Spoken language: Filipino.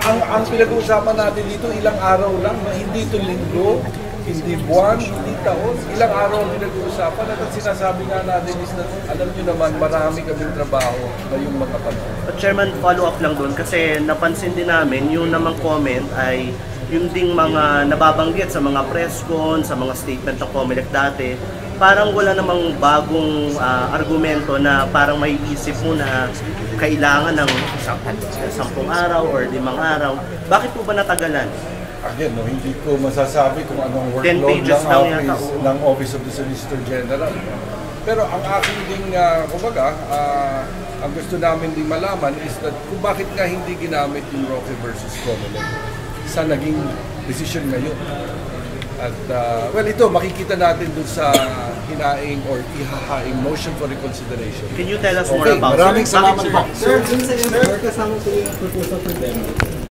Ang pinag-uusapan natin dito, ilang araw lang, hindi ito linggo, hindi buwan, hindi taon, ilang araw ang pinag-uusapan at ang sinasabi nga natin is na alam nyo naman, marami kaming trabaho ngayong mga panahon. Chairman, follow up lang doon kasi napansin din namin yung namang comment ay yung ding mga nababanggit sa mga press con, sa mga statement ng COMELEC dati, parang wala namang bagong argumento na parang may isip mo na kailangan ng 10 araw or 5 araw. Bakit po ba natagalan? Again, no, hindi ko masasabi kung anong workload ng Office of the Solicitor General. Pero ang aking ding, kumbaga, ang gusto namin ding malaman is that kung bakit nga hindi ginamit yung Roque versus COMELEC sa naging decision ngayon. At well, ito makikita natin dun sa hinaing or ihahaing motion for reconsideration. Can you tell us more about Maraming salamat po. Sir, kasama po yung proposal for them.